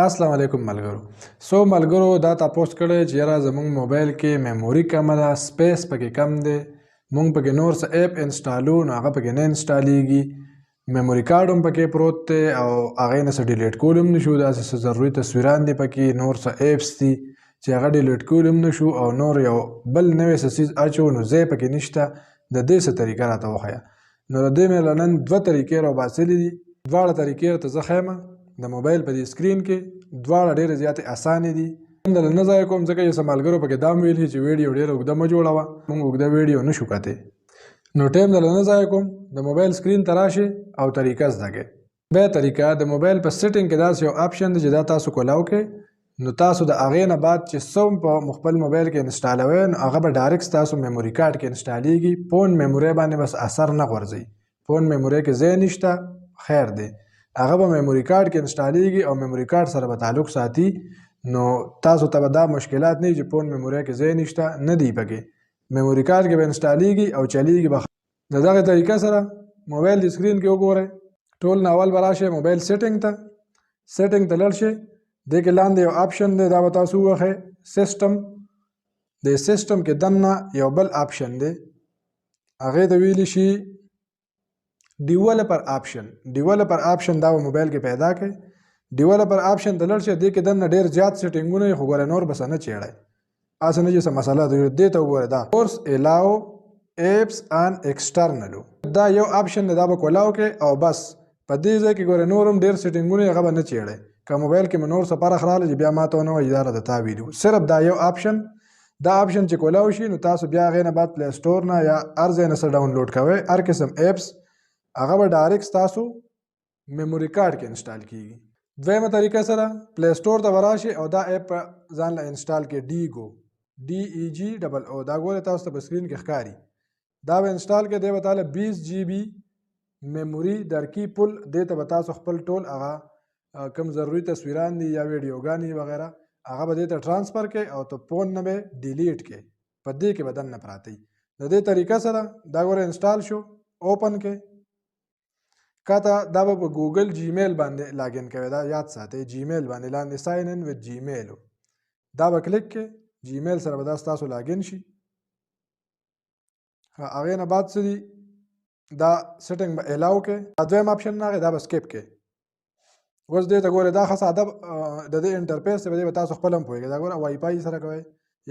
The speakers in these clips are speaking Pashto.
السلام علیکم ملګرو ملګرو دا تاسو کړی چې یاره زموږ موبایل کې میموري کمه ده سپیس پکې کم دی موږ پکې نور څه اپ انسټالو نو هغه پکې نه انسټالیږي میموري کارډ هم پکې پروت دی او هغې نه څه ډیلیټ کول هم نشو داسې څه ضروري تصویران دي پکې نور څه اپس دي چې هغه ډیلیټ کول هم نشو او نور یو بل نوی څه څیز اچو نو ځای پکې نشته د دې څه طریقه راته وښیه نو د دې مې له نن دوه طریقې راباسلي دي دواړه طریقې ورته زه ښیم د موبایل په دې سکرین کې دواړه ډېرې زیاتې اسانې دي ټایم درله نه ضایع کوم ځکه چې څه ملګرو پکې دا هم ویلي چې ویډیو ډېره اوږده مه جوړوه موږ اوږده ویډیو نشو کتی نو ټایم درله نه ضایع کوم د موبایل سکرین ته راشئ او طریقه زده کړئ بیا طریقه د موبایل په سیټینګ کې داسې یو آپشن دی چې دا تاسو کولاو کې نو تاسو د هغې نه بعد چې څه په خپل موبایل کې انسټالوئ نو هغه به ډایرکټ ستاسو میموري کارډ کې انسټالیږي فون میمورۍ باندې بس اثر نه غورځوي فون میمورۍ کې ځای نشته خیر دی هغه به میموري کارډ کې انسټالیږي او میموري کارډ سره به تعلق ساتي نو تاسو ته به دا مشکلات نه وي چې فون میمورۍ کې ځای نشته نه دی پکې میموري کارډ کې به انسټالیږي او چلیږي به د دغه طریقه سره موبایل د سکرین کې وګورئ ټول نه اول به راشئ موبایل سیټینګ ته لاړ شئ دې کې لاندې یو آپشن دی دا به تاسو ووهئ سیسټم د سیسټم کې دننه یو بل آپشن دی هغې ته ویلی شي ډیولپر آپشن دا په موبایل کې پیدا کړئ ډیولپر آپشن ته لاړ شئ دې کې دننه ډېر زیات سیټینګونه وي خو ګوره نور به څه نه چیړئ هسې نه چې څه مسله ده دې ته وګوره دا فورس الاو ایپس ان ایکسټرنلو دا یو آپشن دی دا به کولاو کې او بس په دې ځای کې ګوره نور هم ډېر سیټینګونه هغه به نه چیړئ که موبایل کې مې نور څه فرق راغلی چې بیا ماته ونه وایي دا راته تا ویلي صرف دا یو آپشن چې کولاو شي نو تاسو بیا هغې نه بعد پلی سټور نه یا هر ځای نه څه ډاونلوډ کوئ هر قسم ایپس هغه به ډایرکټ ستاسو میموري کارډ کې انسټال کیږي دویمه طریقه سره پلی سټور ته به راشئ او دا اپ ځان له انسټال کړئ ډیګو DEGO دا ګوره تاسو ته په سکرین کې ښکاري دا به انسټال کړئ دی به تاله 20 GB میموري درکي پل دې ته به تاسو خپل ټول هغه کم ضروري تصویران دي یا ویډیوګانې وغیره هغه به دې ته ټرانسفر کړئ او ته فون نه به ډیلیټ کړئ په دې کې به دننه پراته وي د دې طریقه سره دا ګوره انسټال شو اوپن کړئ کاته دا به په ګوګل جیمیل باندې لاګین کوي دا یاد ساتئ جیمیل باندې لاندې ساین ان وذ جیمیل دا به کلیک کې جیمیل سره به دا ستاسو لاګین شي هغې نه بعد څه دي دا سیټینګ به الاو کې دویم آپشن راغی دا به سکیپ کې اوس دې ته ګورئ دا ښه ساده د دې انټرفیس دی په دې به تاسو خپل هم پوهېږئ دا ګوره وای فای سره کوئ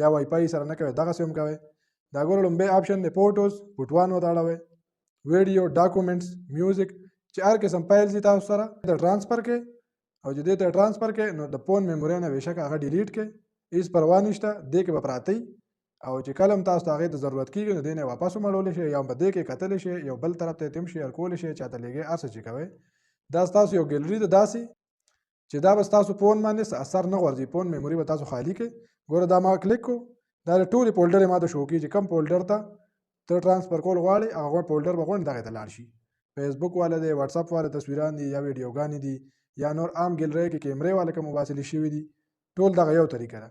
یا وای فای سره نه کوئ دغسې هم کوئ دا ګوره لومبی آپشن دی فوټوز پوټوان ورته اړوئ ویډیو ډاکومنټس میوزیک چې هر قسم فایل دي تاسو سره د ټرانسفر کې او چې دې ته ټرانسفر کې نو د فون میمورۍ نه بېشکه هغه ډیلیټ کې هېڅ پروا نشته دې کې به پراته او چې کله هم تاسو ته هغې ته ضرورت کېږي نو دې نه یې واپس هم اړولی شئ یا هم په دې کې کتلی شئ یو بل طرف ته یې تم شیر کولی شئ چاته لیږئ هر څه چې کوئ دا ستاسو یو ګیلري ده داسې چې دا به ستاسو فون باندې څه اثر نه غورځي فون میموري به تاسو خالي کړئ ګوره دا ما کلیک کړو دا د ټولې فولډرې ما ته شو کړي چې کوم فولډر ته ته ټرانسفر کول غواړې هغه فولډر به غواړې دغې ته لاړ شي فیسبوک والا دی واتساپ والا تصویران دي یا ویډیوګانې دي یا نور عام ګیلرۍ کې کیمرې والا کوم مباصلې شوي دي ټول دغه یو طریقه ده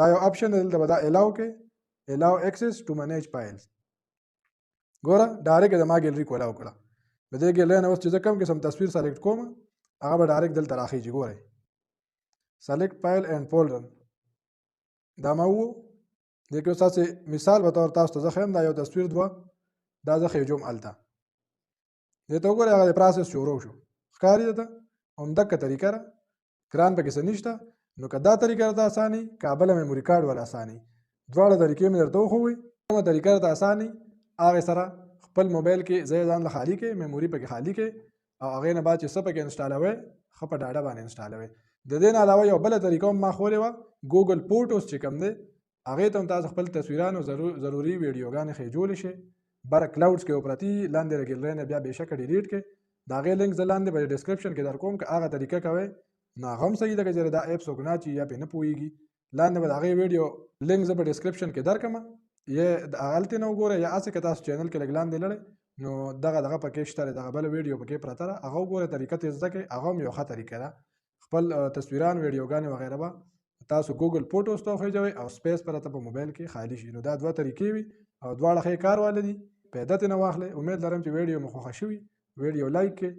دا یو آپشن دی دلته به دا الاو کې الاو اکسس ټو منیج فایلز ګوره ډایرکټ زما ګیلري کولاو کړه د دې ګیلرۍ نه اوس چې زه کوم قسم تصویر سلیکټ کوم هغه به ډایرکټ دلته راخیږي ګورئ سلیکټ فایل اینډ فولډر دا ما وو دې کې اوس تاسې مثال به طور تاسو ته زه ښیم دا یو تصویر دوه دا زه خېجوم هلته دې ته وګورئ هغه د پراسس شروع شو ښکاري درته همدقه طریقه ده ګران پکې څه نشته نو که دا طریقه درته اساني که بله میموري کارډ والا اساني دواړه طریقې مې درته وښوئ کومه طریقه درته اساني هغې سره خپل موبایل کې ځای ځان له خالي کړئ میموري پکې خالي کړئ او هغې نه بعد چې څه پکې انسټالوئ ښه په ډاډه باندې انسټالوئ د دې نه علاوه یو بله طریقه هم ما ښولې وه ګوګل فوټوز چې کوم دی هغې ته هم تاسو خپل تصویران او ضروري ویډیوګانې خېجولی شئ بره کلاوډز کې پرتي لاندې د ګیلرۍ نه بیا بېشکه ډیلیټ کړئ د هغې لینک زه لاندې به ډسکرپشن کې در کوم که هغه طریقه کوئ نو هغه هم صحیح ده که چېرې دا ایپ څوک نه اچي یا پرې نه پوهېږي لاندې به د هغې ویډیو لینک زه په ډسکرپشن کې در کړم یا هلتې نه وګورئ یا هسې که تاسو چینل کې لږ لاندې لړئ نو دغه پکې شته دی دغه بله ویډیو پکې پرته ده هغه وګورئ طریقه ترې زده کړئ هغه هم یو ښه طریقه ده خپل تصویران ویډیوګانې وغیره به تاسو ګوګل فوټوز ته وخېجوئ او سپیس پرته په موبایل کې خالي شي نو دا دوه طریقې وي او دواړه ښې کار واله دي پیدا ترې نه واخلئ امید لرم چې ویډیو مو خوښه شوي ویډیو لایک کړئ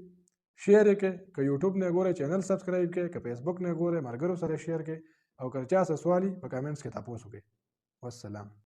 شیر یې کړئ، که یوټیوب نه ګورئ چینل سبسکرایب کړئ، که فیسبوک نه ګورئ ملګرو سره شیر کړئ، او که چا څه سوال وي په کامنټس کې تاسو وکړئ. والسلام.